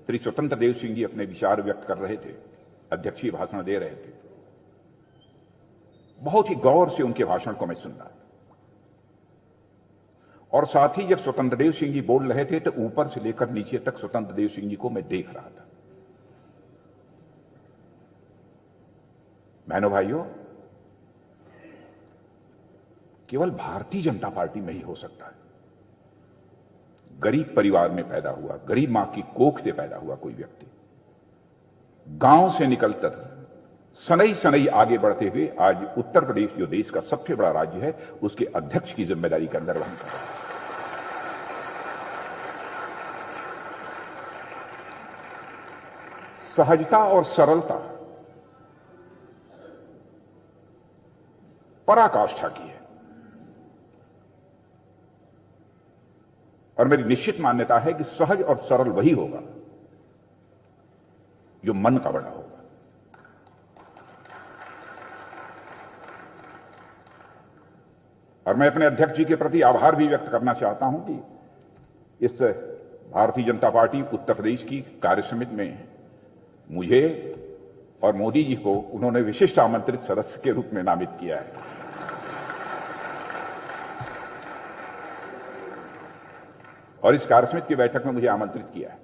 श्री स्वतंत्र देव सिंह जी अपने विचार व्यक्त कर रहे थे, अध्यक्षीय भाषण दे रहे थे। बहुत ही गौर से उनके भाषण को मैं सुन रहा था और साथ ही जब स्वतंत्र देव सिंह जी बोल रहे थे तो ऊपर से लेकर नीचे तक स्वतंत्र देव सिंह जी को मैं देख रहा था। बहनों भाइयों, केवल भारतीय जनता पार्टी में ही हो सकता है। गरीब परिवार में पैदा हुआ, गरीब मां की कोख से पैदा हुआ कोई व्यक्ति गांव से निकलकर सनई सनई आगे बढ़ते हुए आज उत्तर प्रदेश जो देश का सबसे बड़ा राज्य है उसके अध्यक्ष की जिम्मेदारी का निर्वहन कर रहा है। सहजता और सरलता पराकाष्ठा की है और मेरी निश्चित मान्यता है कि सहज और सरल वही होगा जो मन का बड़ा होगा। और मैं अपने अध्यक्ष जी के प्रति आभार भी व्यक्त करना चाहता हूं कि इस भारतीय जनता पार्टी उत्तर प्रदेश की कार्यसमिति में मुझे और मोदी जी को उन्होंने विशिष्ट आमंत्रित सदस्य के रूप में नामित किया है। और इस कार्यसमिति की बैठक में मुझे आमंत्रित किया है।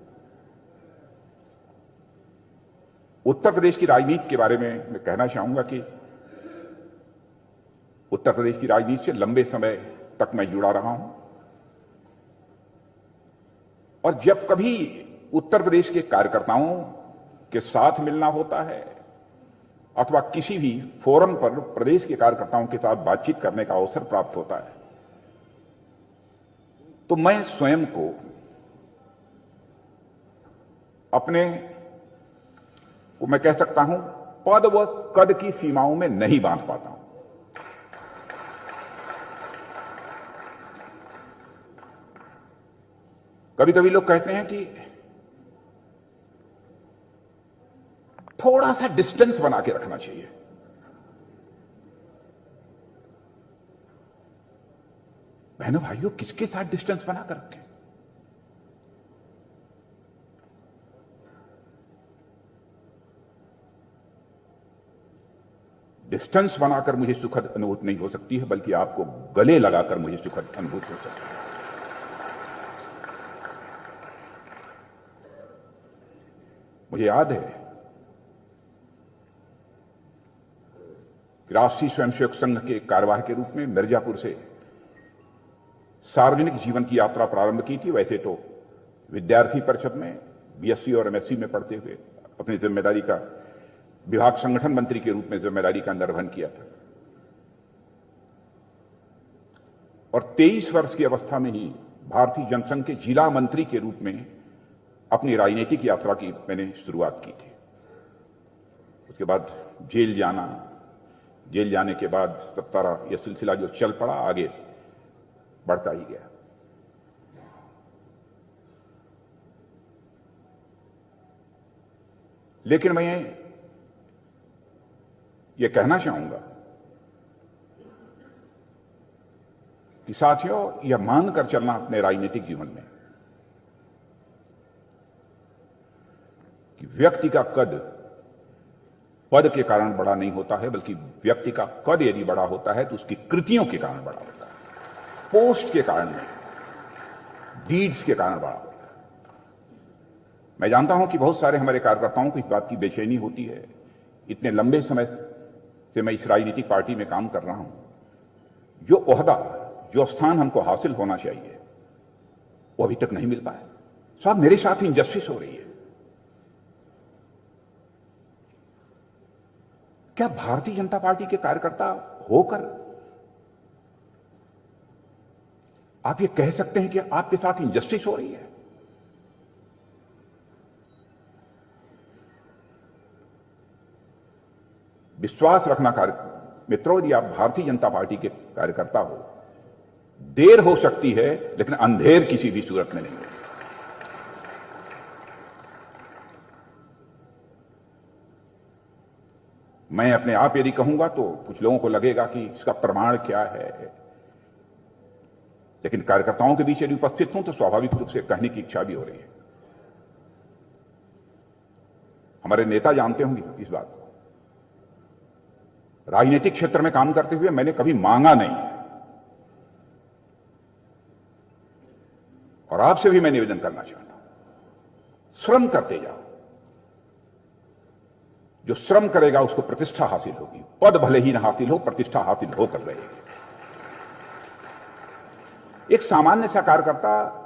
उत्तर प्रदेश की राजनीति के बारे में मैं कहना चाहूंगा कि उत्तर प्रदेश की राजनीति से लंबे समय तक मैं जुड़ा रहा हूं और जब कभी उत्तर प्रदेश के कार्यकर्ताओं के साथ मिलना होता है अथवा किसी भी फोरम पर प्रदेश के कार्यकर्ताओं के साथ बातचीत करने का अवसर प्राप्त होता है तो मैं स्वयं को अपने को मैं कह सकता हूं पद व कद की सीमाओं में नहीं बांध पाता हूं। कभी कभी लोग कहते हैं कि थोड़ा सा डिस्टेंस बना के रखना चाहिए। बहनों भाइयों, किसके साथ डिस्टेंस बना कर रखें? डिस्टेंस बनाकर मुझे सुखद अनुभूति नहीं हो सकती है, बल्कि आपको गले लगाकर मुझे सुखद अनुभूति हो सकती है। मुझे याद है राष्ट्रीय स्वयंसेवक संघ के कार्यवाह के रूप में मिर्जापुर से सार्वजनिक जीवन की यात्रा प्रारंभ की थी। वैसे तो विद्यार्थी परिषद में बीएससी और एमएससी में पढ़ते हुए अपनी जिम्मेदारी का विभाग संगठन मंत्री के रूप में जिम्मेदारी का निर्वहन किया था और 23 वर्ष की अवस्था में ही भारतीय जनसंघ के जिला मंत्री के रूप में अपनी राजनीतिक यात्रा की मैंने शुरुआत की थी। उसके बाद जेल जाना, जेल जाने के बाद सब सारा यह सिलसिला जो चल पड़ा आगे बढ़ता ही गया। लेकिन मैं ये कहना चाहूंगा कि साथियों, यह मानकर चलना अपने राजनीतिक जीवन में कि व्यक्ति का कद पद के कारण बड़ा नहीं होता है, बल्कि व्यक्ति का कद यदि बड़ा होता है तो उसकी कृतियों के कारण बड़ा होता है, पोस्ट के कारण नहीं, डीड्स के कारण बड़ा होता है। मैं जानता हूं कि बहुत सारे हमारे कार्यकर्ताओं को इस बात की बेचैनी होती है। इतने लंबे समय से मैं इस राजनीतिक पार्टी में काम कर रहा हूं, जो ओहदा, जो स्थान हमको हासिल होना चाहिए वो अभी तक नहीं मिल पाया। साहब, मेरे साथ इनजस्टिस हो रही है। क्या भारतीय जनता पार्टी के कार्यकर्ता होकर आप ये कह सकते हैं कि आपके साथ इनजस्टिस हो रही है? विश्वास रखना मित्रों, यदि आप भारतीय जनता पार्टी के कार्यकर्ता हो, देर हो सकती है लेकिन अंधेर किसी भी सूरत में नहीं है। मैं अपने आप यदि कहूंगा तो कुछ लोगों को लगेगा कि इसका प्रमाण क्या है, लेकिन कार्यकर्ताओं के बीच यदि उपस्थित हूं तो स्वाभाविक रूप से कहने की इच्छा भी हो रही है। हमारे नेता जानते होंगे इस बात को। राजनीतिक क्षेत्र में काम करते हुए मैंने कभी मांगा नहीं है, और आपसे भी मैं निवेदन करना चाहता हूं, श्रम करते जाओ। जो श्रम करेगा उसको प्रतिष्ठा हासिल होगी। पद भले ही ना हासिल हो, प्रतिष्ठा हासिल होकर रहेगी। एक सामान्य सा कार्यकर्ता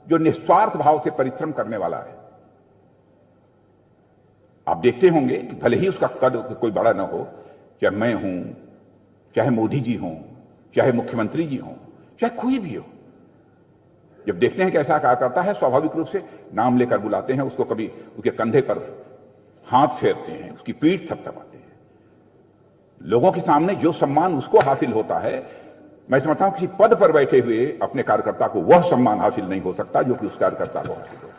जो निस्वार्थ भाव से परिश्रम करने वाला है, आप देखते होंगे कि भले ही उसका कद कोई बड़ा ना हो, चाहे मैं हूं, चाहे मोदी जी हों, चाहे मुख्यमंत्री जी हों, चाहे कोई भी हो, जब देखते हैं कि ऐसा कार्यकर्ता है, स्वाभाविक रूप से नाम लेकर बुलाते हैं उसको, कभी उसके कंधे पर हाथ फेरते हैं, उसकी पीठ थपथपाते हैं। लोगों के सामने जो सम्मान उसको हासिल होता है, मैं समझता हूं किसी पद पर बैठे हुए अपने कार्यकर्ता को वह सम्मान हासिल नहीं हो सकता जो कि उस कार्यकर्ता को हासिल हो।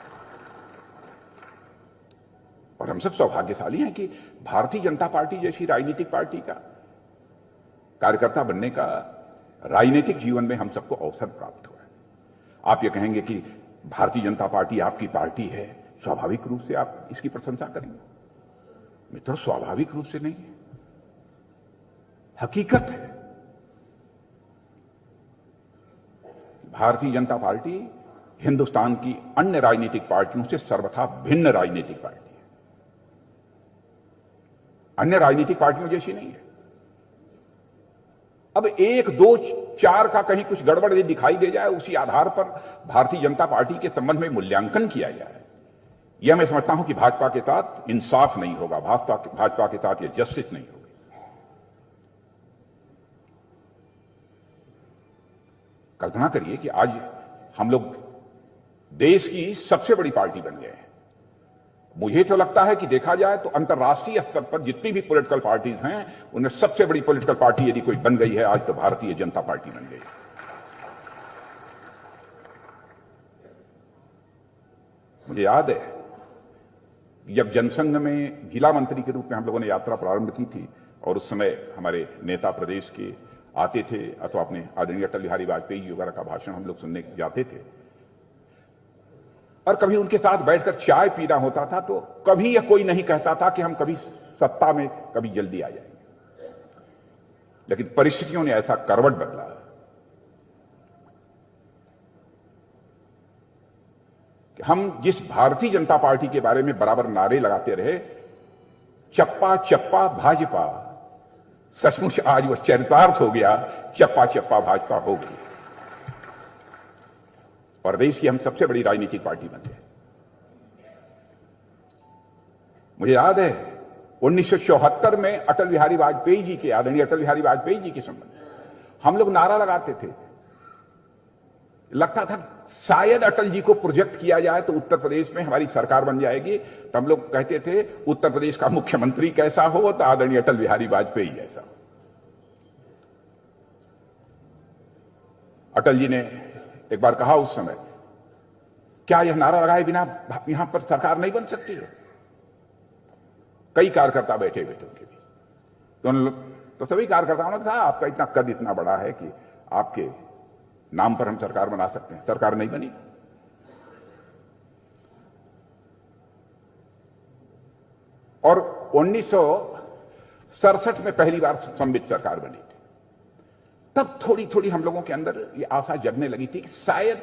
और हम सब सौभाग्यशाली हैं कि भारतीय जनता पार्टी जैसी राजनीतिक पार्टी का कार्यकर्ता बनने का राजनीतिक जीवन में हम सबको अवसर प्राप्त हुआ है। आप ये कहेंगे कि भारतीय जनता पार्टी आपकी पार्टी है, स्वाभाविक रूप से आप इसकी प्रशंसा करेंगे। मित्रों, स्वाभाविक रूप से नहीं है, हकीकत है। भारतीय जनता पार्टी हिंदुस्तान की अन्य राजनीतिक पार्टियों से सर्वथा भिन्न राजनीतिक पार्टी है, अन्य राजनीतिक पार्टियों जैसी नहीं है। अब 1, 2, 4 का कहीं कुछ गड़बड़ यदि दिखाई दे जाए, उसी आधार पर भारतीय जनता पार्टी के संबंध में मूल्यांकन किया जाए, यह मैं समझता हूं कि भाजपा के साथ इंसाफ नहीं होगा, भाजपा के साथ यह जस्टिस नहीं होगी। कल्पना करिए कि आज हम लोग देश की सबसे बड़ी पार्टी बन गए हैं। मुझे तो लगता है कि देखा जाए तो अंतर्राष्ट्रीय स्तर पर जितनी भी पॉलिटिकल पार्टीज हैं, उनमें सबसे बड़ी पॉलिटिकल पार्टी यदि कोई बन गई है आज, तो भारतीय जनता पार्टी बन गई। मुझे याद है जब जनसंघ में जिला मंत्री के रूप में हम लोगों ने यात्रा प्रारंभ की थी, और उस समय हमारे नेता प्रदेश के आते थे अथवा अपने आदरणीय अटल बिहारी वाजपेयी जी वगैरह का भाषण हम लोग सुनने जाते थे, और कभी उनके साथ बैठकर चाय पीना होता था, तो कभी यह कोई नहीं कहता था कि हम कभी सत्ता में कभी जल्दी आ जाएंगे। लेकिन परिस्थितियों ने ऐसा करवट बदला कि हम जिस भारतीय जनता पार्टी के बारे में बराबर नारे लगाते रहे, चप्पा चप्पा भाजपा, सचमुच आज वह चरितार्थ हो गया, चप्पा चप्पा भाजपा हो गई, और देश की हम सबसे बड़ी राजनीतिक पार्टी बन गए। मुझे याद है 1974 में अटल बिहारी वाजपेयी जी के, आदरणीय अटल बिहारी वाजपेयी जी के संबंध हम लोग नारा लगाते थे, लगता था शायद अटल जी को प्रोजेक्ट किया जाए तो उत्तर प्रदेश में हमारी सरकार बन जाएगी। तो हम लोग कहते थे उत्तर प्रदेश का मुख्यमंत्री कैसा हो तो आदरणीय अटल बिहारी वाजपेयी जैसा हो। अटल जी ने एक बार कहा उस समय, क्या यह नारा लगाए बिना यहां पर सरकार नहीं बन सकती है? कई कार्यकर्ता बैठे हुए थे उनके बीच, तो सभी कार्यकर्ताओं ने कहा आपका इतना कद इतना बड़ा है कि आपके नाम पर हम सरकार बना सकते हैं। सरकार नहीं बनी। और 1967 में पहली बार संवित सरकार बनी थी। तब थोड़ी थोड़ी हम लोगों के अंदर ये आशा जगने लगी थी कि शायद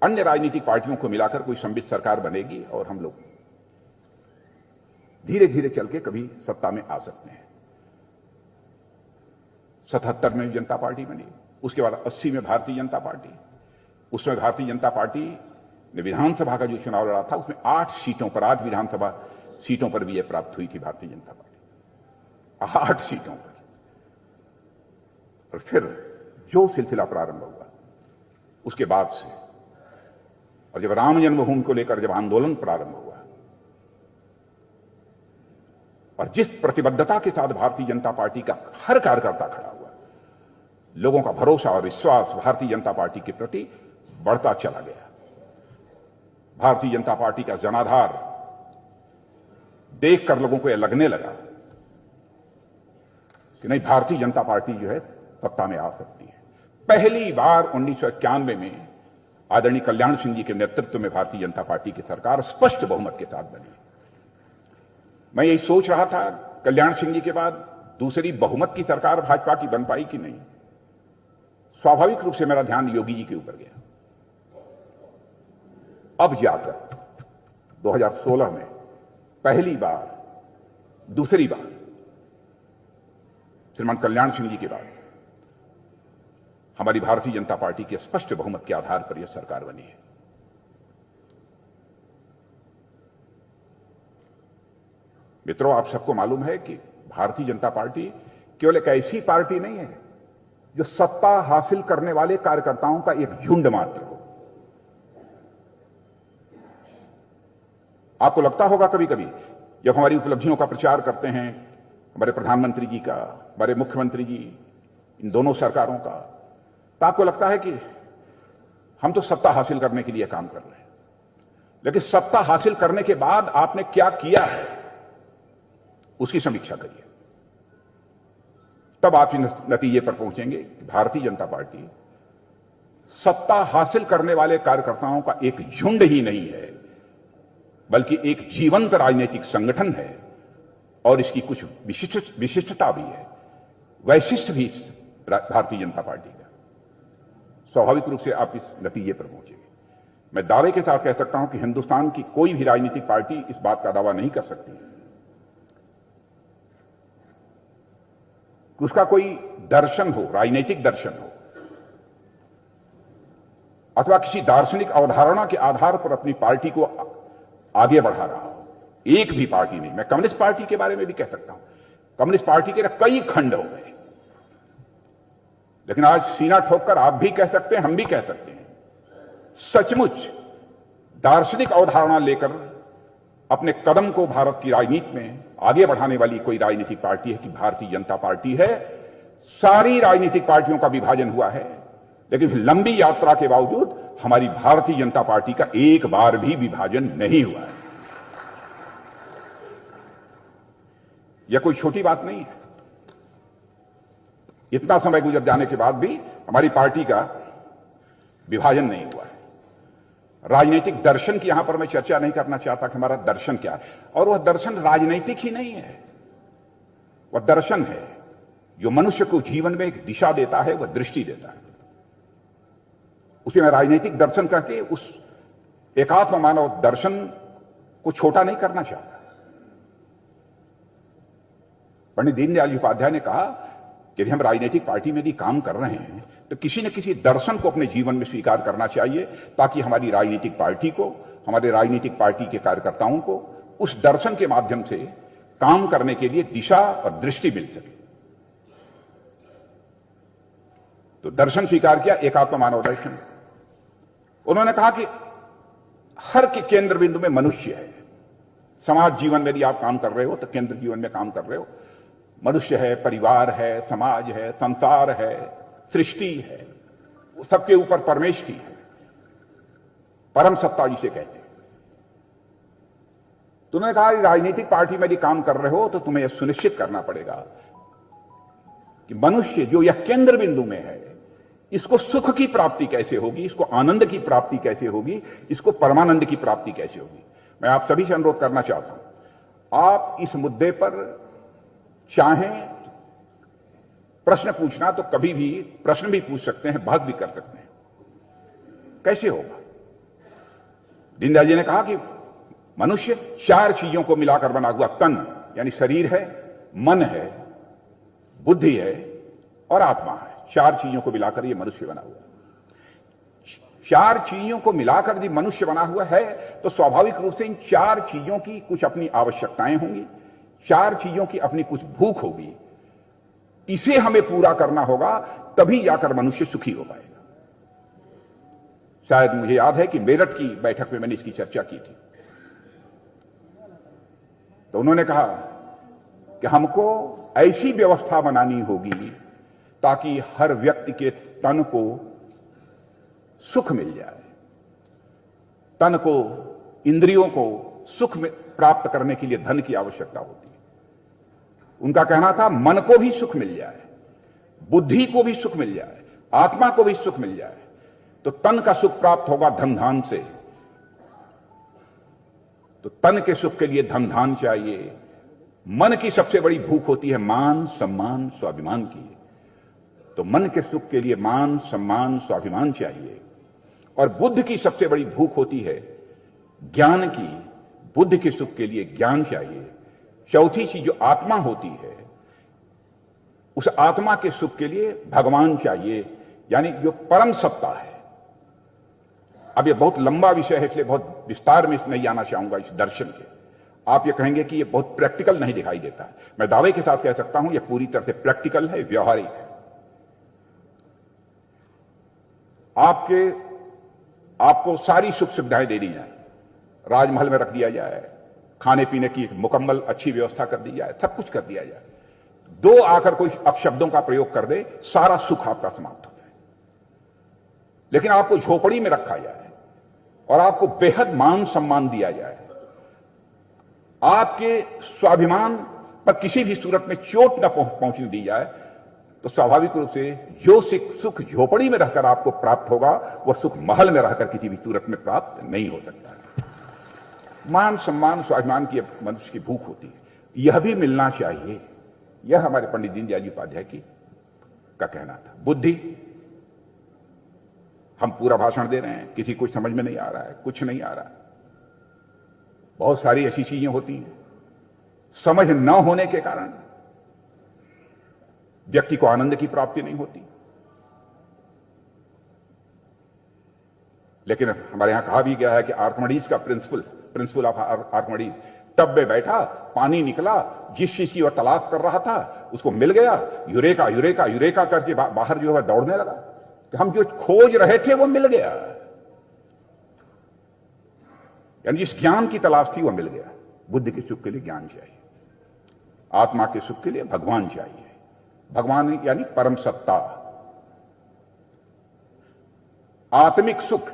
अन्य राजनीतिक पार्टियों को मिलाकर कोई संवित सरकार बनेगी और हम लोग धीरे धीरे चल के कभी सत्ता में आ सकते हैं। 77 में जनता पार्टी बनी, उसके बाद 80 में भारतीय जनता पार्टी। उसमें भारतीय जनता पार्टी ने विधानसभा का जो चुनाव लड़ा था उसमें 8 सीटों पर, 8 विधानसभा सीटों पर विजय प्राप्त हुई थी भारतीय जनता पार्टी, 8 सीटों पर। और फिर जो सिलसिला प्रारंभ हुआ उसके बाद से, और जब राम जन्मभूमि को लेकर जब आंदोलन प्रारंभ हुआ और जिस प्रतिबद्धता के साथ भारतीय जनता पार्टी का हर कार्यकर्ता खड़ा हुआ, लोगों का भरोसा और विश्वास भारतीय जनता पार्टी के प्रति बढ़ता चला गया। भारतीय जनता पार्टी का जनाधार देखकर लोगों को यह लगने लगा कि नहीं, भारतीय जनता पार्टी जो है सत्ता में आ सकती है। पहली बार 1991 में आदरणीय कल्याण सिंह जी के नेतृत्व में भारतीय जनता पार्टी की सरकार स्पष्ट बहुमत के साथ बनी। मैं यही सोच रहा था कल्याण सिंह जी के बाद दूसरी बहुमत की सरकार भाजपा की बन पाई कि नहीं। स्वाभाविक रूप से मेरा ध्यान योगी जी के ऊपर गया। अब जाकर 2016 में पहली बार, दूसरी बार श्रीमान कल्याण सिंह जी के बाद हमारी भारतीय जनता पार्टी के स्पष्ट बहुमत के आधार पर यह सरकार बनी है। मित्रों, आप सबको मालूम है कि भारतीय जनता पार्टी केवल एक ऐसी पार्टी नहीं है जो सत्ता हासिल करने वाले कार्यकर्ताओं का एक झुंड मात्र हो। आपको लगता होगा कभी कभी जब हमारी उपलब्धियों का प्रचार करते हैं, हमारे प्रधानमंत्री जी का, हमारे मुख्यमंत्री जी, इन दोनों सरकारों का, तो आपको लगता है कि हम तो सत्ता हासिल करने के लिए काम कर रहे हैं। लेकिन सत्ता हासिल करने के बाद आपने क्या किया है उसकी समीक्षा करिए, तब आप इस नतीजे पर पहुंचेंगे कि भारतीय जनता पार्टी सत्ता हासिल करने वाले कार्यकर्ताओं का एक झुंड ही नहीं है, बल्कि एक जीवंत राजनीतिक संगठन है और इसकी कुछ विशिष्टता भी है, वैशिष्ट भी भारतीय जनता पार्टी का। स्वाभाविक रूप से आप इस नतीजे पर पहुंचेंगे। मैं दावे के साथ कह सकता हूं कि हिंदुस्तान की कोई भी राजनीतिक पार्टी इस बात का दावा नहीं कर सकती कि उसका कोई दर्शन हो, राजनीतिक दर्शन हो, अथवा किसी दार्शनिक अवधारणा के आधार पर अपनी पार्टी को आगे बढ़ा रहा हो। एक भी पार्टी नहीं। मैं कम्युनिस्ट पार्टी के बारे में भी कह सकता हूं, कम्युनिस्ट पार्टी के कई खंड हो गए, लेकिन आज सीना ठोककर आप भी कह सकते हैं, हम भी कह सकते हैं, सचमुच दार्शनिक अवधारणा लेकर अपने कदम को भारत की राजनीति में आगे बढ़ाने वाली कोई राजनीतिक पार्टी है कि भारतीय जनता पार्टी है। सारी राजनीतिक पार्टियों का विभाजन हुआ है, लेकिन लंबी यात्रा के बावजूद हमारी भारतीय जनता पार्टी का एक बार भी विभाजन नहीं हुआ है। यह कोई छोटी बात नहीं है। इतना समय गुजर जाने के बाद भी हमारी पार्टी का विभाजन नहीं हुआ है। राजनीतिक दर्शन की यहां पर मैं चर्चा नहीं करना चाहता कि हमारा दर्शन क्या है, और वह दर्शन राजनीतिक ही नहीं है। वह दर्शन है जो मनुष्य को जीवन में एक दिशा देता है, वह दृष्टि देता है। उसे मैं राजनीतिक दर्शन कहके उस एकात्म मानव दर्शन को छोटा नहीं करना चाहता। पंडित दीनदयाल जी उपाध्याय ने कहा कि यदि हम राजनीतिक पार्टी में यदि काम कर रहे हैं तो किसी न किसी दर्शन को अपने जीवन में स्वीकार करना चाहिए, ताकि हमारी राजनीतिक पार्टी को, हमारे राजनीतिक पार्टी के कार्यकर्ताओं को उस दर्शन के माध्यम से काम करने के लिए दिशा और दृष्टि मिल सके। तो दर्शन स्वीकार किया, एकात्म मानव दर्शन। उन्होंने कहा कि हर के केंद्र बिंदु में मनुष्य है। समाज जीवन में यदि आप काम कर रहे हो तो केंद्र जीवन में काम कर रहे हो, मनुष्य है, परिवार है, समाज है, संसार है, सृष्टि है, सबके ऊपर परमेष्टि है, परम सत्ता जिसे कहते हैं। तुमने कहा राजनीतिक पार्टी में यदि काम कर रहे हो तो तुम्हें यह सुनिश्चित करना पड़ेगा कि मनुष्य जो यह केंद्र बिंदु में है, इसको सुख की प्राप्ति कैसे होगी, इसको आनंद की प्राप्ति कैसे होगी, इसको परमानंद की प्राप्ति कैसे होगी। मैं आप सभी से अनुरोध करना चाहता हूं, आप इस मुद्दे पर चाहें प्रश्न पूछना तो कभी भी प्रश्न भी पूछ सकते हैं, बात भी कर सकते हैं। कैसे होगा? दीनदयाल जी ने कहा कि मनुष्य 4 चीजों को मिलाकर बना हुआ तन, यानी शरीर है, मन है, बुद्धि है और आत्मा है। 4 चीजों को मिलाकर ये मनुष्य बना हुआ। 4 चीजों को मिलाकर यदि मनुष्य बना हुआ है तो स्वाभाविक रूप से इन 4 चीजों की कुछ अपनी आवश्यकताएं होंगी, 4 चीजों की अपनी कुछ भूख होगी। इसे हमें पूरा करना होगा, तभी जाकर मनुष्य सुखी हो पाएगा। शायद मुझे याद है कि मेरठ की बैठक में मैंने इसकी चर्चा की थी, तो उन्होंने कहा कि हमको ऐसी व्यवस्था बनानी होगी ताकि हर व्यक्ति के तन को सुख मिल जाए, तन को, इंद्रियों को सुख में प्राप्त करने के लिए धन की आवश्यकता होती है। उनका कहना था मन को भी सुख मिल जाए, बुद्धि को भी सुख मिल जाए, आत्मा को भी सुख मिल जाए, तो तन का सुख प्राप्त होगा धन धान से। तो तन के सुख के लिए धन धान चाहिए, मन की सबसे बड़ी भूख होती है मान, सम्मान, स्वाभिमान की। तो मन के सुख के लिए मान, सम्मान, स्वाभिमान चाहिए। और बुद्ध की सबसे बड़ी भूख होती है ज्ञान की। बुद्ध के सुख के लिए ज्ञान चाहिए। चौथी चीज जो आत्मा होती है, उस आत्मा के सुख के लिए भगवान चाहिए, यानी जो परम सत्ता है। अब ये बहुत लंबा विषय है, इसलिए बहुत विस्तार में नहीं आना चाहूंगा इस दर्शन के। आप ये कहेंगे कि ये बहुत प्रैक्टिकल नहीं दिखाई देता। मैं दावे के साथ कह सकता हूं ये पूरी तरह से प्रैक्टिकल है, व्यवहारिक है। आपको सारी सुख सुविधाएं दे दी जाए, राजमहल में रख दिया जाए, खाने पीने की एक मुकम्मल अच्छी व्यवस्था कर दी जाए, सब कुछ कर दिया जाए। दो आकर कोई अपशब्दों का प्रयोग कर दे, सारा सुख आपका समाप्त हो जाए। लेकिन आपको झोपड़ी में रखा जाए और आपको बेहद मान सम्मान दिया जाए, आपके स्वाभिमान पर किसी भी सूरत में चोट न पहुंचने दी जाए, तो स्वाभाविक रूप से जो सुख झोपड़ी में रहकर आपको प्राप्त होगा, वह सुख महल में रहकर किसी भी सूरत में प्राप्त नहीं हो सकता। मान सम्मान स्वाभिमान की मनुष्य की भूख होती है, यह भी मिलना चाहिए। यह हमारे पंडित दीनदयाल जी उपाध्याय का कहना था। बुद्धि, हम पूरा भाषण दे रहे हैं, किसी को समझ में नहीं आ रहा है, कुछ नहीं आ रहा है। बहुत सारी ऐसी चीजें होती हैं, समझ न होने के कारण व्यक्ति को आनंद की प्राप्ति नहीं होती। लेकिन हमारे यहां कहा भी गया है कि आर्किमिडीज का प्रिंसिपल ऑफ आर्किमिडीज, टब में बैठा, पानी निकला, जिस चीज की वह तलाश कर रहा था उसको मिल गया, यूरेका यूरेका यूरेका करके बाहर जो है दौड़ने लगा कि हम जो खोज रहे थे वो मिल गया। यानी जिस ज्ञान की तलाश थी वो मिल गया। बुद्धि के सुख के लिए ज्ञान चाहिए, आत्मा के सुख के लिए भगवान चाहिए। भगवान यानी परम सत्ता। आत्मिक सुख,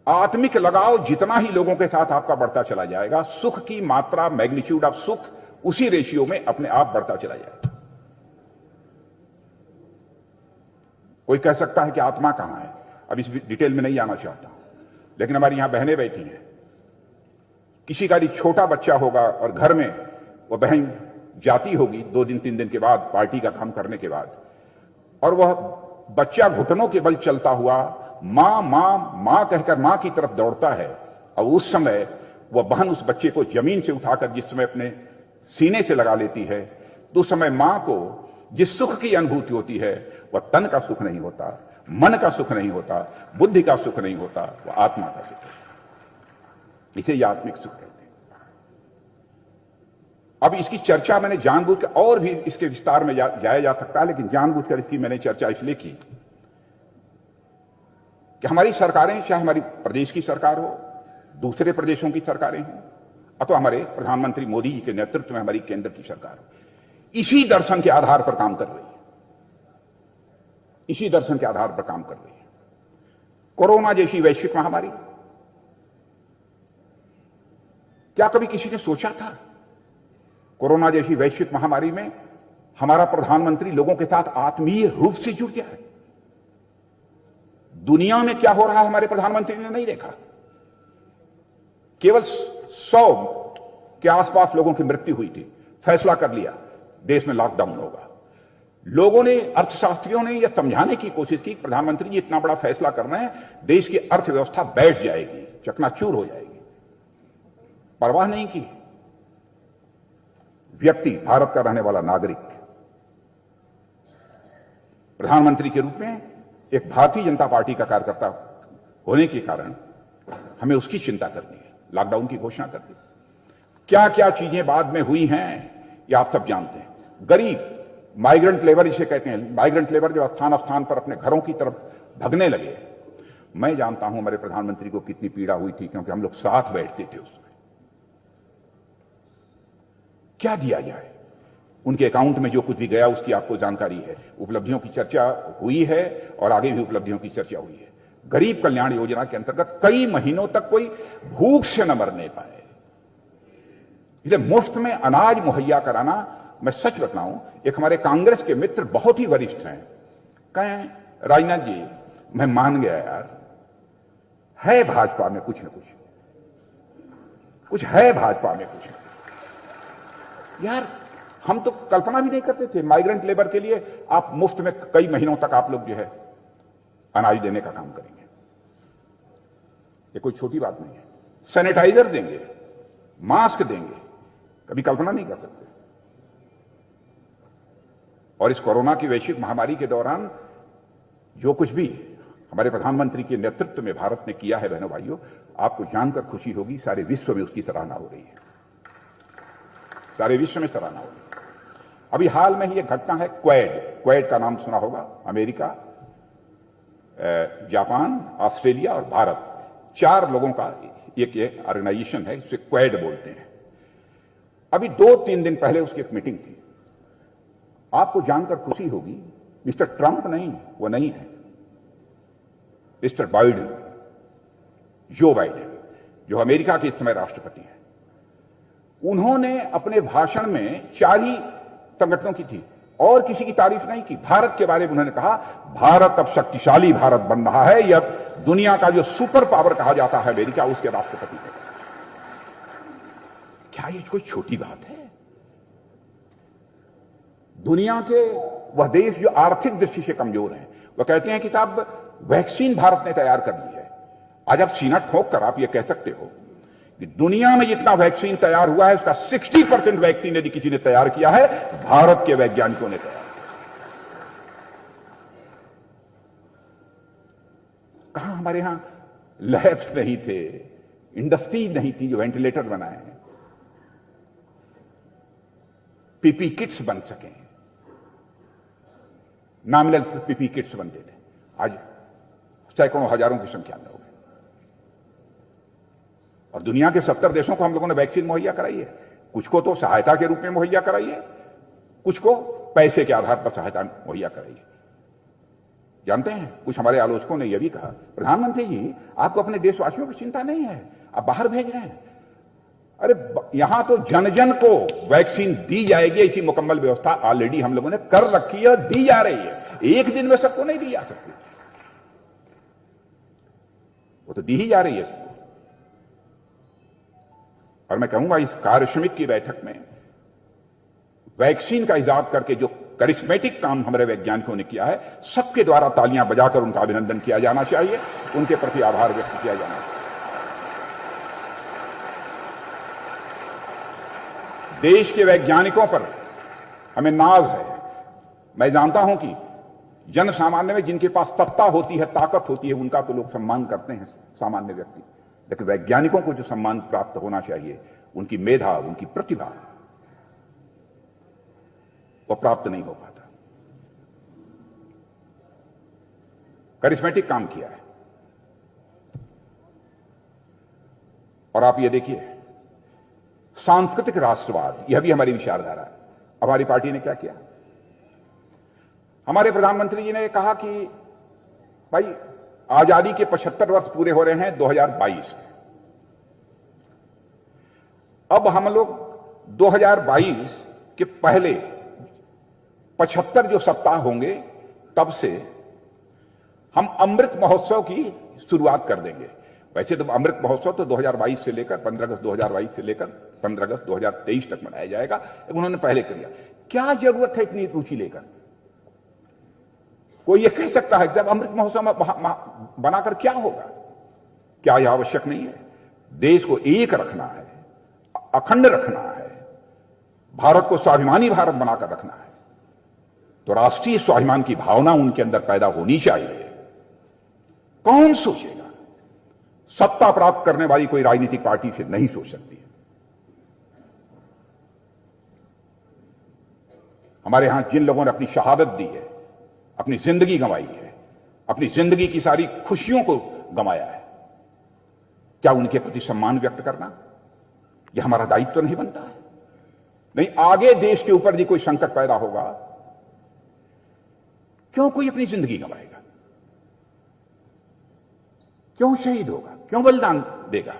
आत्मिक लगाव जितना ही लोगों के साथ आपका बढ़ता चला जाएगा, सुख की मात्रा, मैग्नीट्यूड ऑफ सुख उसी रेशियो में अपने आप बढ़ता चला जाएगा। कोई कह सकता है कि आत्मा कहां है, अब इस डिटेल में नहीं आना चाहता हूं, लेकिन हमारी यहां बहनें बैठी हैं। किसी का भी छोटा बच्चा होगा और घर में वह बहन जाती होगी 2 दिन 3 दिन के बाद, पार्टी का काम करने के बाद, और वह बच्चा घुटनों के बल चलता हुआ मां मां मां कहकर मां की तरफ दौड़ता है। और उस समय वह बहन उस बच्चे को जमीन से उठाकर जिस समय अपने सीने से लगा लेती है, तो उस समय मां को जिस सुख की अनुभूति होती है वह तन का सुख नहीं होता, मन का सुख नहीं होता, बुद्धि का सुख नहीं होता, वह आत्मा का सुख है। इसे यह आत्मिक सुख कहते हैं। अब इसकी चर्चा मैंने जानबूझ कर, और भी इसके विस्तार में जाया जा सकता है, लेकिन जानबूझकर इसकी मैंने चर्चा इसलिए की कि हमारी सरकारें, चाहे हमारी प्रदेश की सरकार हो, दूसरे प्रदेशों की सरकारें हों, अथवा हमारे प्रधानमंत्री मोदी जी के नेतृत्व में हमारी केंद्र की सरकार हो, इसी दर्शन के आधार पर काम कर रही है। इसी दर्शन के आधार पर काम कर रही है। कोरोना जैसी वैश्विक महामारी, क्या कभी किसी ने सोचा था कोरोना जैसी वैश्विक महामारी में हमारा प्रधानमंत्री लोगों के साथ आत्मीय रूप से जुड़ जाए? दुनिया में क्या हो रहा है हमारे प्रधानमंत्री ने नहीं देखा। केवल 100 के आसपास लोगों की मृत्यु हुई थी, फैसला कर लिया देश में लॉकडाउन होगा। लोगों ने, अर्थशास्त्रियों ने यह समझाने की कोशिश की, प्रधानमंत्री जी इतना बड़ा फैसला कर रहे हैं, देश की अर्थव्यवस्था बैठ जाएगी, चकनाचूर हो जाएगी। परवाह नहीं की। व्यक्ति, भारत का रहने वाला नागरिक, प्रधानमंत्री के रूप में एक भारतीय जनता पार्टी का कार्यकर्ता होने के कारण हमें उसकी चिंता करनी है। लॉकडाउन की घोषणा कर दी। क्या क्या चीजें बाद में हुई हैं ये आप सब जानते हैं। गरीब, माइग्रेंट लेबर जिसे कहते हैं, माइग्रेंट लेबर जो स्थान स्थान पर अपने घरों की तरफ भगने लगे। मैं जानता हूं हमारे प्रधानमंत्री को कितनी पीड़ा हुई थी, क्योंकि हम लोग साथ बैठते थे उसमें। क्या दिया जाए? उनके अकाउंट में जो कुछ भी गया उसकी आपको जानकारी है। उपलब्धियों की चर्चा हुई है और आगे भी उपलब्धियों की चर्चा हुई है। गरीब कल्याण योजना के अंतर्गत कई महीनों तक कोई भूख से न मरने पाए, इसे मुफ्त में अनाज मुहैया कराना। मैं सच बताऊं, एक हमारे कांग्रेस के मित्र बहुत ही वरिष्ठ हैं, कहें राजनाथ जी मैं मान गया यार, है भाजपा में कुछ न कुछ, कुछ है भाजपा में कुछ। यार हम तो कल्पना भी नहीं करते थे माइग्रेंट लेबर के लिए आप मुफ्त में कई महीनों तक आप लोग जो है अनाज देने का काम करेंगे। ये कोई छोटी बात नहीं है। सैनिटाइजर देंगे, मास्क देंगे, कभी कल्पना नहीं कर सकते। और इस कोरोना की वैश्विक महामारी के दौरान जो कुछ भी हमारे प्रधानमंत्री के नेतृत्व में भारत ने किया है, बहनों भाइयों, आपको जानकर खुशी होगी, सारे विश्व में उसकी सराहना हो रही है, सारे विश्व में सराहना हो रही है। अभी हाल में ही एक घटना है क्वेड का नाम सुना होगा। अमेरिका, जापान, ऑस्ट्रेलिया और भारत, 4 लोगों का एक ऑर्गेनाइजेशन है, इसे क्वेड बोलते हैं। अभी 2-3 दिन पहले उसकी एक मीटिंग थी। आपको जानकर खुशी होगी, मिस्टर ट्रंप नहीं, वो नहीं है, मिस्टर बाइडेन, जो बाइडेन, जो अमेरिका के इस समय राष्ट्रपति हैं, उन्होंने अपने भाषण में 40 संगठनों की थी और किसी की तारीफ नहीं की। भारत के बारे में उन्होंने कहा, भारत अब शक्तिशाली भारत बन रहा है, यह दुनिया का जो सुपर पावर कहा जाता है अमेरिका, उसके राष्ट्रपति है। क्या ये कोई छोटी बात है? दुनिया के वह देश जो आर्थिक दृष्टि से कमजोर हैं, वह कहते हैं कि साहब वैक्सीन भारत ने तैयार कर ली है। आज आप सीना ठोक कर आप ये कह सकते हो कि दुनिया में जितना वैक्सीन तैयार हुआ है, उसका 60% वैक्सीन यदि किसी ने तैयार किया है, भारत के वैज्ञानिकों ने तैयार किया। कहां हमारे यहां लैब्स नहीं थे, इंडस्ट्री नहीं थी जो वेंटिलेटर बनाए हैं, पीपी किट्स बन सके, नॉमिनल पीपी किट्स बनते थे, आज सैकड़ों हजारों की संख्या में हो गए। और दुनिया के 70 देशों को हम लोगों ने वैक्सीन मुहैया कराई है। कुछ को तो सहायता के रूप में मुहैया कराई है, कुछ को पैसे के आधार पर सहायता मुहैया कराई है। जानते हैं, कुछ हमारे आलोचकों ने यह भी कहा, प्रधानमंत्री जी आपको अपने देशवासियों की चिंता नहीं है, आप बाहर भेज रहे हैं। अरे यहां तो जन जन को वैक्सीन दी जाएगी, ऐसी मुकम्मल व्यवस्था ऑलरेडी हम लोगों ने कर रखी है, दी जा रही है। एक दिन में सबको नहीं दी जा सकती, वो तो दी ही जा रही है सबको। और मैं कहूंगा इस कार्यसमिति की बैठक में वैक्सीन का इजाद करके जो करिश्मेटिक काम हमारे वैज्ञानिकों ने किया है, सबके द्वारा तालियां बजाकर उनका अभिनंदन किया जाना चाहिए, उनके प्रति आभार व्यक्त किया जाना चाहिए। देश के वैज्ञानिकों पर हमें नाज है। मैं जानता हूं कि जन सामान्य में जिनके पास सत्ता होती है, ताकत होती है, उनका तो लोग सम्मान करते हैं, सामान्य व्यक्ति। लेकिन वैज्ञानिकों को जो सम्मान प्राप्त होना चाहिए, उनकी मेधा, उनकी प्रतिभा, वो प्राप्त नहीं हो पाता। करिश्मेटिक काम किया है। और आप ये देखिए, सांस्कृतिक राष्ट्रवाद, यह भी हमारी विचारधारा है। हमारी पार्टी ने क्या किया? हमारे प्रधानमंत्री जी ने कहा कि भाई आजादी के 75 वर्ष पूरे हो रहे हैं 2022 में। अब हम लोग 2022 के पहले 75 जो सप्ताह होंगे, तब से हम अमृत महोत्सव की शुरुआत कर देंगे। वैसे तो अमृत महोत्सव तो 2022 से लेकर 15 अगस्त 2022 से लेकर 15 अगस्त 2023 तक मनाया जाएगा, लेकिन उन्होंने पहले कर लिया। क्या जरूरत है इतनी रुचि लेकर? कोई ये कह सकता है जब अमृत महोत्सव बनाकर क्या होगा? क्या यह आवश्यक नहीं है? देश को एक रखना है, अखंड रखना है, भारत को स्वाभिमानी भारत बनाकर रखना है, तो राष्ट्रीय स्वाभिमान की भावना उनके अंदर पैदा होनी चाहिए। कौन सोचेगा? सत्ता प्राप्त करने वाली कोई राजनीतिक पार्टी से नहीं सोच सकती है। हमारे यहां जिन लोगों ने अपनी शहादत दी है, अपनी जिंदगी गंवाई है, अपनी जिंदगी की सारी खुशियों को गंवाया है, क्या उनके प्रति सम्मान व्यक्त करना यह हमारा दायित्व तो नहीं बनता है? नहीं, आगे देश के ऊपर भी कोई संकट पैदा होगा, क्यों कोई अपनी जिंदगी गंवाएगा? क्यों शहीद होगा? क्यों बलिदान देगा?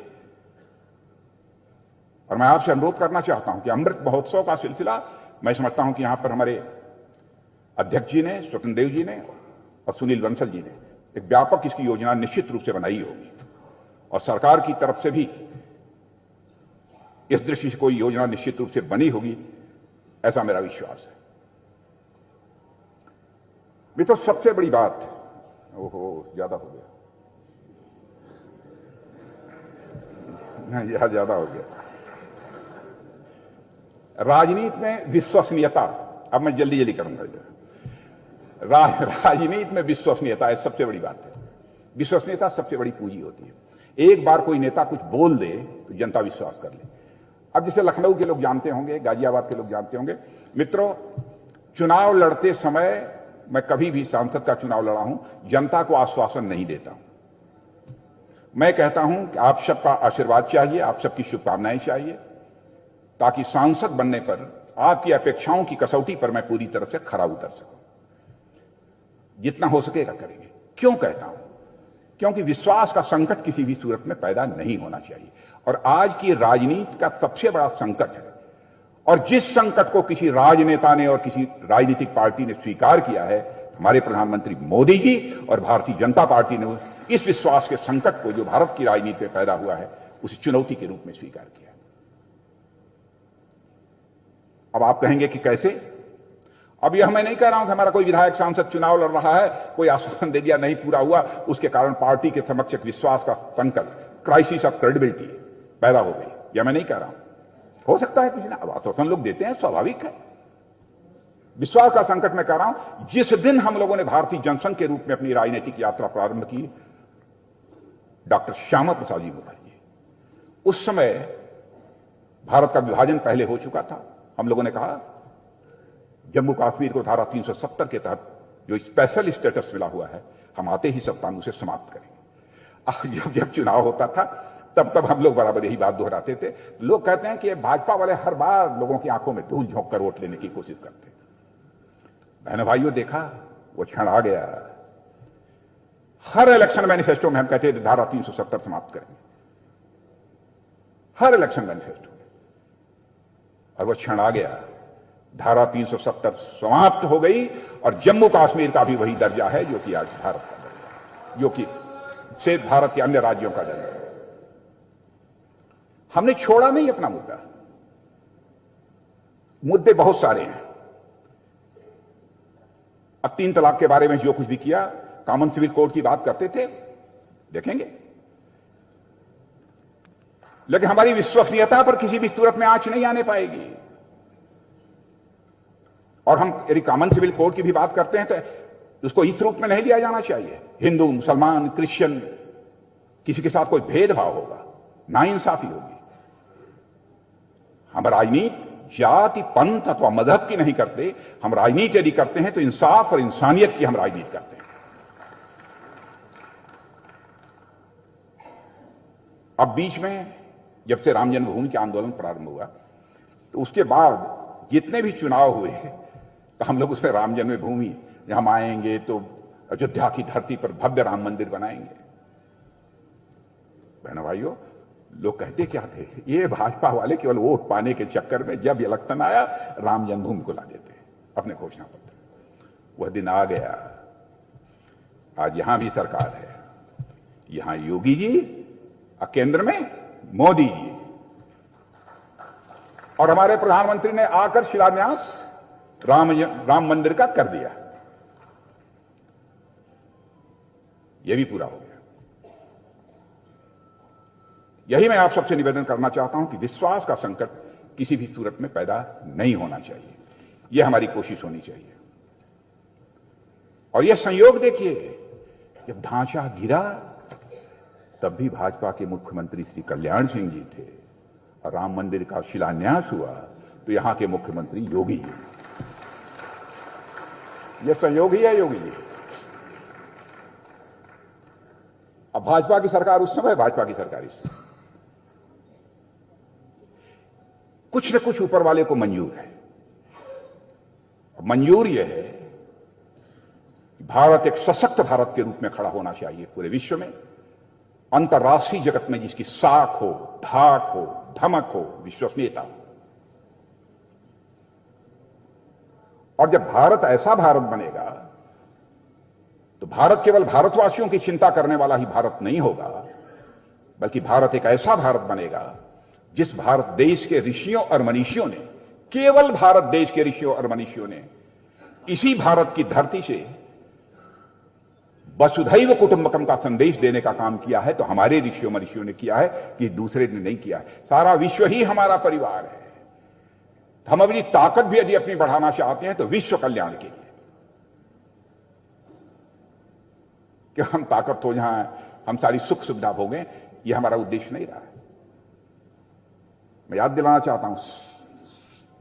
और मैं आपसे अनुरोध करना चाहता हूं कि अमृत महोत्सव का सिलसिला, मैं समझता हूं कि यहां पर हमारे अध्यक्ष जी ने, स्वतंत्र देव जी ने और सुनील बंसल जी ने एक व्यापक इसकी योजना निश्चित रूप से बनाई होगी, और सरकार की तरफ से भी इस दृष्टि से कोई योजना निश्चित रूप से बनी होगी, ऐसा मेरा विश्वास है। मित्रों, सबसे बड़ी बात, ओहो ज्यादा हो गया, यह ज्यादा हो गया। राजनीति में विश्वसनीयता, अब मैं जल्दी जल्दी करूंगा। राजनीति में विश्वसनीयता है सबसे बड़ी बात है। विश्वसनीयता सबसे बड़ी पूंजी होती है। एक बार कोई नेता कुछ बोल दे तो जनता विश्वास कर ले। अब जैसे लखनऊ के लोग जानते होंगे, गाजियाबाद के लोग जानते होंगे। मित्रों, चुनाव लड़ते समय मैं कभी भी सांसद का चुनाव लड़ा हूं, जनता को आश्वासन नहीं देता हूं। मैं कहता हूं कि आप सबका आशीर्वाद चाहिए, आप सबकी शुभकामनाएं चाहिए, ताकि सांसद बनने पर आपकी अपेक्षाओं की कसौटी पर मैं पूरी तरह से खरा उतर सकूं। जितना हो सकेगा करेंगे। क्यों कहता हूं? क्योंकि विश्वास का संकट किसी भी सूरत में पैदा नहीं होना चाहिए, और आज की राजनीति का सबसे बड़ा संकट है। और जिस संकट को किसी राजनेता ने और किसी राजनीतिक पार्टी ने स्वीकार किया है, हमारे प्रधानमंत्री मोदी जी और भारतीय जनता पार्टी ने इस विश्वास के संकट को जो भारत की राजनीति में पैदा हुआ है, उसे चुनौती के रूप में स्वीकार किया। अब आप कहेंगे कि कैसे? अब यह मैं नहीं कह रहा हूं कि हमारा कोई विधायक सांसद चुनाव लड़ रहा है, कोई आश्वासन दे दिया, नहीं पूरा हुआ, उसके कारण पार्टी के समक्ष एक विश्वास का संकट, क्राइसिस ऑफ क्रेडिबिलिटी पैदा हो गई, यह मैं नहीं कह रहा हूं। हो सकता है कुछ ना, अब आश्वासन लोग देते हैं, स्वाभाविक है। विश्वास का संकट मैं कह रहा हूं, जिस दिन हम लोगों ने भारतीय जनसंघ के रूप में अपनी राजनीतिक यात्रा प्रारंभ की, डॉक्टर श्यामा प्रसाद जी मुखर्जी, उस समय भारत का विभाजन पहले हो चुका था। हम लोगों ने कहा जम्मू कश्मीर को धारा 370 के तहत जो स्पेशल स्टेटस मिला हुआ है, हम आते ही सत्ता में उसे समाप्त करेंगे। जब जब चुनाव होता था तब हम लोग बराबर यही बात दोहराते थे। लोग कहते हैं कि भाजपा वाले हर बार लोगों की आंखों में धूल झोंक कर वोट लेने की कोशिश करते हैं। बहनों भाइयों, देखा वो क्षण आ गया। हर इलेक्शन मैनिफेस्टो में हम कहते थे धारा 370 समाप्त करेंगे, हर इलेक्शन मैनिफेस्टो में, और वो क्षण आ गया। धारा 370 समाप्त हो गई और जम्मू कश्मीर का भी वही दर्जा है जो कि आज भारत का दर्जा, जो कि से भारत के अन्य राज्यों का दर्जा है। हमने छोड़ा नहीं अपना मुद्दा। मुद्दे बहुत सारे हैं। अब 3 तलाक के बारे में जो कुछ भी किया, कॉमन सिविल कोड की बात करते थे, देखेंगे, लेकिन हमारी विश्वसनीयता पर किसी भी सूरत में आंच नहीं आने पाएगी। और हम यदि कॉमन सिविल कोड की भी बात करते हैं तो उसको इस रूप में नहीं लिया जाना चाहिए। हिंदू, मुसलमान, क्रिश्चियन, किसी के साथ कोई भेदभाव होगा, नाइंसाफी होगी। हम राजनीति जाति, पंथ अथवा मजहब की नहीं करते। हम राजनीति यदि करते हैं तो इंसाफ और इंसानियत की हम राजनीति करते हैं। अब बीच में जब से राम जन्मभूमि के आंदोलन प्रारंभ हुआ, तो उसके बाद जितने भी चुनाव हुए तो हम लोग उसमें राम जन्मभूमि, हम आएंगे तो अयोध्या की धरती पर भव्य राम मंदिर बनाएंगे। बहनों भाइयों, लोग कहते क्या थे, ये भाजपा वाले केवल वोट पाने के चक्कर में जब इलेक्शन आया राम जन्मभूमि को ला देते अपने घोषणा पत्र। वह दिन आ गया। आज यहां भी सरकार है, यहां योगी जी और केंद्र में मोदी जी, और हमारे प्रधानमंत्री ने आकर शिलान्यास राम मंदिर का कर दिया। यह भी पूरा हो गया। यही मैं आप सबसे निवेदन करना चाहता हूं कि विश्वास का संकट किसी भी सूरत में पैदा नहीं होना चाहिए। यह हमारी कोशिश होनी चाहिए। और यह संयोग देखिए, जब ढांचा गिरा तब भी भाजपा के मुख्यमंत्री श्री कल्याण सिंह जी थे, और राम मंदिर का शिलान्यास हुआ तो यहां के मुख्यमंत्री योगी जी। यह संयोग ही है योगी जी। अब भाजपा की सरकार उस समय, भाजपा की सरकार इस समय, कुछ न कुछ ऊपर वाले को मंजूर है। मंजूर यह है कि भारत एक सशक्त भारत के रूप में खड़ा होना चाहिए पूरे विश्व में, अंतर्राष्ट्रीय जगत में जिसकी साख हो, धाक हो, धमक हो, विश्वसनीयता हो। और जब भारत ऐसा भारत बनेगा तो भारत केवल भारतवासियों की चिंता करने वाला ही भारत नहीं होगा, बल्कि भारत एक ऐसा भारत बनेगा जिस भारत देश के ऋषियों और मनीषियों ने, केवल भारत देश के ऋषियों और मनीषियों ने इसी भारत की धरती से वसुधैव कुटुंबकम का संदेश देने का काम किया है, तो हमारे ऋषियों मनीषियों ने किया है कि दूसरे ने नहीं किया है। सारा विश्व ही हमारा परिवार है। हम अपनी ताकत भी यदि अपनी बढ़ाना चाहते हैं तो विश्व कल्याण के लिए, कि हम ताकत हो जाएं, हम सारी सुख सुविधा भोगें, यह हमारा उद्देश्य नहीं रहा है। मैं याद दिलाना चाहता हूं,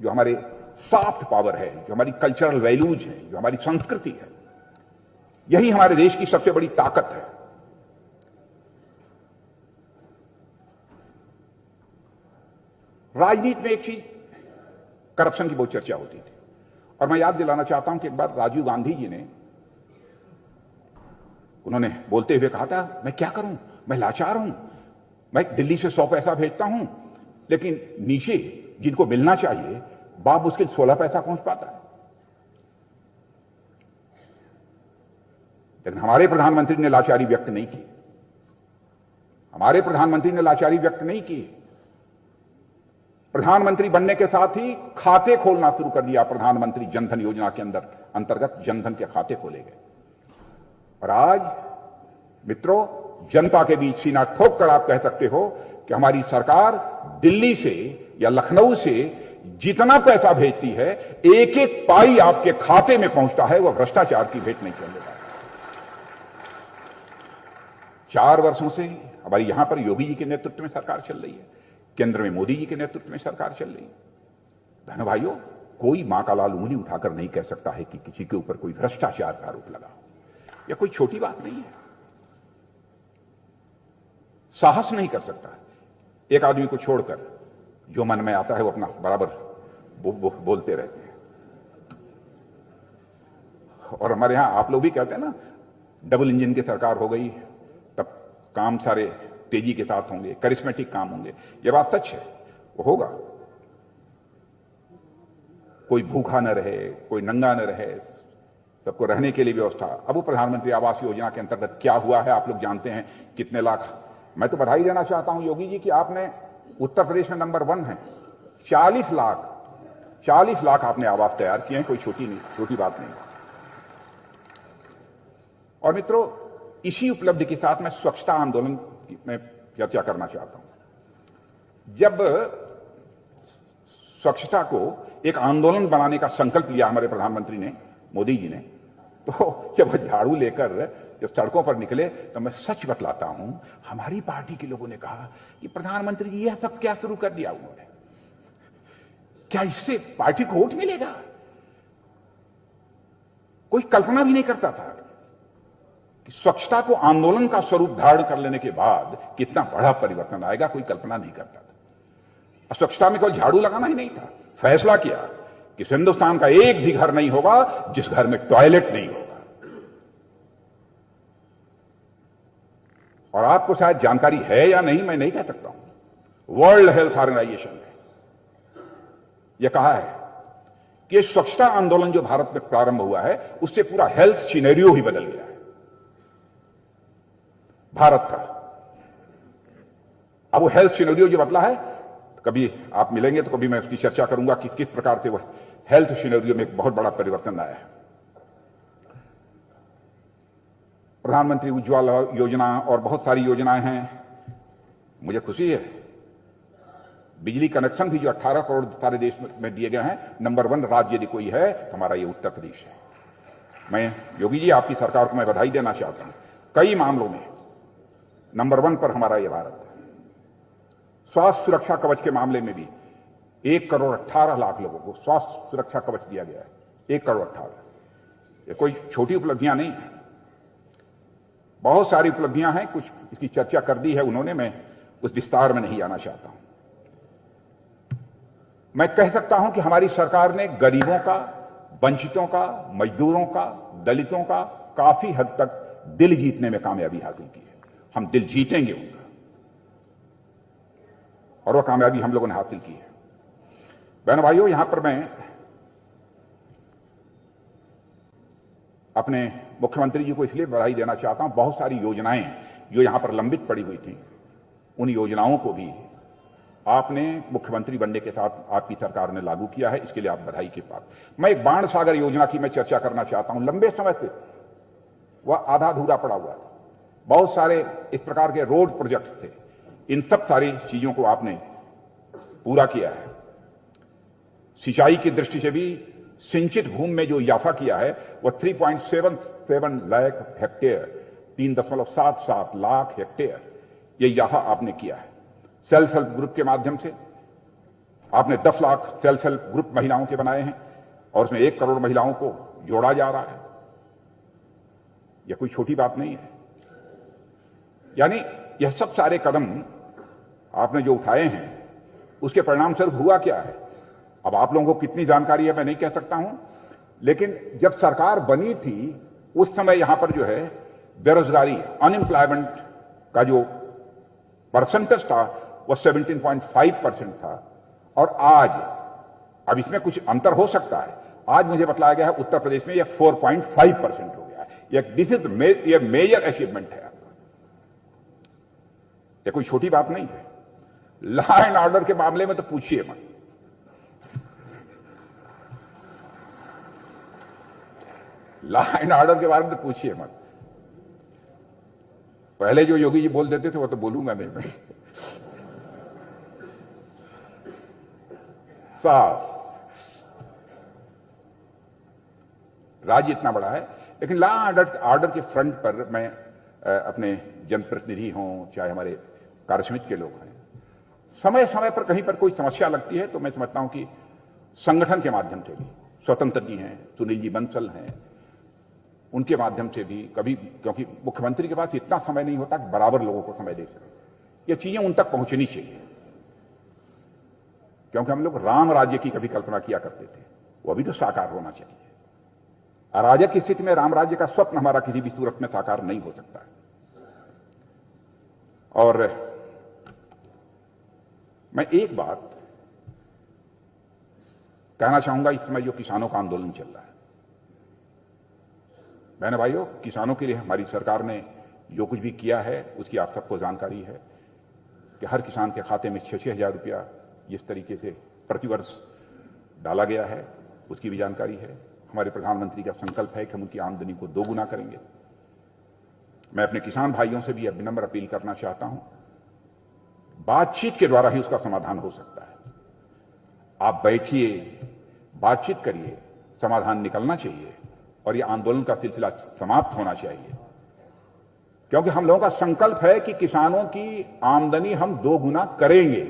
जो हमारे सॉफ्ट पावर है, जो हमारी कल्चरल वैल्यूज है, जो हमारी संस्कृति है, यही हमारे देश की सबसे बड़ी ताकत है। राजनीति में एक चीज, करप्शन की बहुत चर्चा होती थी, और मैं याद दिलाना चाहता हूं कि एक बार राजीव गांधी जी ने, उन्होंने बोलते हुए कहा था, मैं क्या करूं, मैं लाचार हूं, मैं दिल्ली से 100 पैसा भेजता हूं, लेकिन नीचे जिनको मिलना चाहिए बाप उसके 16 पैसा पहुंच पाता है। लेकिन हमारे प्रधानमंत्री ने लाचारी व्यक्त नहीं की। हमारे प्रधानमंत्री ने लाचारी व्यक्त नहीं की। प्रधानमंत्री बनने के साथ ही खाते खोलना शुरू कर दिया। प्रधानमंत्री जनधन योजना के अंतर्गत जनधन के खाते खोले गए, और आज मित्रों, जनता के बीच सीना ठोक कर आप कह सकते हो कि हमारी सरकार दिल्ली से या लखनऊ से जितना पैसा भेजती है, एक एक पाई आपके खाते में पहुंचता है, वह भ्रष्टाचार की भेंट नहीं करने वाला। 4 वर्षों से हमारी यहां पर योगी जी के नेतृत्व में सरकार चल रही है, केंद्र में मोदी जी के नेतृत्व में सरकार चल रही है। बहनों भाइयों, कोई मां का लाल उंगली उठाकर नहीं कह सकता है कि किसी के ऊपर कोई भ्रष्टाचार का आरोप लगा हो। यह कोई छोटी बात नहीं है। साहस नहीं कर सकता एक आदमी को छोड़कर, जो मन में आता है वो अपना बराबर बोलते रहते हैं। और हमारे यहां आप लोग भी कहते हैं ना, डबल इंजन की सरकार हो गई तब काम सारे तेजी के साथ होंगे, करिश्मेटिक काम होंगे। यह बात सच है, वो होगा। कोई भूखा न रहे, कोई नंगा न रहे, सबको रहने के लिए व्यवस्था। अब वो प्रधानमंत्री आवास योजना के अंतर्गत क्या हुआ है आप लोग जानते हैं, कितने लाख। मैं तो बधाई देना चाहता हूं योगी जी कि आपने उत्तर प्रदेश में नंबर 1 है, 40 लाख आपने आवास तैयार किए हैं। कोई छोटी बात नहीं। और मित्रों, इसी उपलब्धि के साथ मैं स्वच्छता आंदोलन में चर्चा करना चाहता हूं। जब स्वच्छता को एक आंदोलन बनाने का संकल्प लिया हमारे प्रधानमंत्री ने, मोदी जी ने, तो जब झाड़ू लेकर जब सड़कों पर निकले तो मैं सच बतलाता हूं, हमारी पार्टी के लोगों ने कहा कि प्रधानमंत्री जी यह सब क्या शुरू कर दिया उन्होंने, क्या इससे पार्टी को वोट मिलेगा? कोई कल्पना भी नहीं करता था कि स्वच्छता को आंदोलन का स्वरूप धारण कर लेने के बाद कितना बड़ा परिवर्तन आएगा। कोई कल्पना नहीं करता था। स्वच्छता में कोई झाड़ू लगाना ही नहीं था। फैसला किया कि हिंदुस्तान का एक भी घर नहीं होगा जिस घर में टॉयलेट नहीं होगा। और आपको शायद जानकारी है या नहीं, मैं नहीं कह सकता हूं, वर्ल्ड हेल्थ ऑर्गेनाइजेशन ने यह कहा है कि स्वच्छता आंदोलन जो भारत में प्रारंभ हुआ है, उससे पूरा हेल्थ सिनेरियो ही बदल गया है भारत का। अब वो हेल्थ सिनेरियो जो बदला है, कभी आप मिलेंगे तो कभी मैं उसकी चर्चा करूंगा कि किस प्रकार से वह हेल्थ सिनेरियो में एक बहुत बड़ा परिवर्तन आया है। प्रधानमंत्री उज्ज्वला योजना और बहुत सारी योजनाएं हैं। मुझे खुशी है, बिजली कनेक्शन भी जो 18 करोड़ सारे देश में दिए गए हैं, नंबर 1 राज्य यदि कोई है तो हमारा ये उत्तर प्रदेश है। मैं योगी जी, आपकी सरकार को मैं बधाई देना चाहता हूं। कई मामलों में नंबर 1 पर हमारा ये भारत है। स्वास्थ्य सुरक्षा कवच के मामले में भी 1 करोड़ 18 लाख लोगों को स्वास्थ्य सुरक्षा कवच दिया गया है। 1 करोड़ 18। ये कोई छोटी उपलब्धियां नहीं है, बहुत सारी उपलब्धियां हैं। कुछ इसकी चर्चा कर दी है उन्होंने, मैं उस विस्तार में नहीं आना चाहता हूं। मैं कह सकता हूं कि हमारी सरकार ने गरीबों का, वंचितों का, मजदूरों का, दलितों का काफी हद तक दिल जीतने में कामयाबी हासिल की है। हम दिल जीतेंगे उनका, और वह कामयाबी हम लोगों ने हासिल की है। बहनों भाइयों, यहां पर मैं अपने मुख्यमंत्री जी को इसलिए बधाई देना चाहता हूं। बहुत सारी योजनाएं जो यहां पर लंबित पड़ी हुई थी, उन योजनाओं को भी आपने मुख्यमंत्री बनने के साथ आपकी सरकार ने लागू किया है, इसके लिए आप बधाई के पात्र। मैं एक बाण सागर योजना की मैं चर्चा करना चाहता हूं। लंबे समय से वह आधा अधूरा पड़ा हुआ था। बहुत सारे इस प्रकार के रोड प्रोजेक्ट्स थे, इन सब सारी चीजों को आपने पूरा किया है। सिंचाई की दृष्टि से भी सिंचित भूमि में जो इजाफा किया है वह 3.77 लाख हेक्टेयर, 3.77 लाख हेक्टेयर, ये इजाफा आपने किया है। सेल्फ हेल्प ग्रुप के माध्यम से आपने 10 लाख सेल्फ हेल्प ग्रुप महिलाओं के बनाए हैं और उसमें 1 करोड़ महिलाओं को जोड़ा जा रहा है। यह कोई छोटी बात नहीं है। यानी यह सब सारे कदम आपने जो उठाए हैं उसके परिणाम स्वरूप हुआ क्या है। अब आप लोगों को कितनी जानकारी है मैं नहीं कह सकता हूं, लेकिन जब सरकार बनी थी उस समय यहां पर जो है बेरोजगारी, अनएम्प्लॉयमेंट का जो परसेंटेज था वह 17.5% था और आज, अब इसमें कुछ अंतर हो सकता है, आज मुझे बतलाया गया है उत्तर प्रदेश में यह 4.5% हो गया है। दिस इज मेजर अचीवमेंट है आपका, यह कोई छोटी बात नहीं है। लॉ एंड ऑर्डर के मामले में तो पूछिए मत। लॉ एंड ऑर्डर के बारे में तो पूछिए मत। पहले जो योगी जी बोल देते थे वो तो बोलूंगा नहीं मैं। साफ राज्य इतना बड़ा है, लेकिन लॉ ऑर्डर के फ्रंट पर मैं अपने जनप्रतिनिधि हों चाहे हमारे कार्यसमिति के लोग हैं, समय समय पर कहीं पर कोई समस्या लगती है तो मैं समझता हूं कि संगठन के माध्यम से भी, स्वतंत्र जी हैं, सुनील जी बंसल हैं, उनके माध्यम से भी कभी, क्योंकि मुख्यमंत्री के पास इतना समय नहीं होता कि बराबर लोगों को समय दे सके, ये चीजें उन तक पहुंचनी चाहिए। क्योंकि हम लोग राम राज्य की कभी कल्पना किया करते थे, वो भी तो साकार होना चाहिए। अराजक की स्थिति में राम राज्य का स्वप्न हमारा किसी भी सूरत में साकार नहीं हो सकता है। और मैं एक बात कहना चाहूंगा, इस समय जो किसानों का आंदोलन चल रहा है, बहन भाइयों, किसानों के लिए हमारी सरकार ने जो कुछ भी किया है उसकी आप सबको जानकारी है कि हर किसान के खाते में 6-6 हजार रुपया जिस तरीके से प्रतिवर्ष डाला गया है उसकी भी जानकारी है। हमारे प्रधानमंत्री का संकल्प है कि हम उनकी आमदनी को 2 गुना करेंगे। मैं अपने किसान भाइयों से भी विनम्र अपील करना चाहता हूं, बातचीत के द्वारा ही उसका समाधान हो सकता है। आप बैठिए, बातचीत करिए, समाधान निकलना चाहिए और यह आंदोलन का सिलसिला समाप्त होना चाहिए। क्योंकि हम लोगों का संकल्प है कि किसानों की आमदनी हम 2 गुना करेंगे।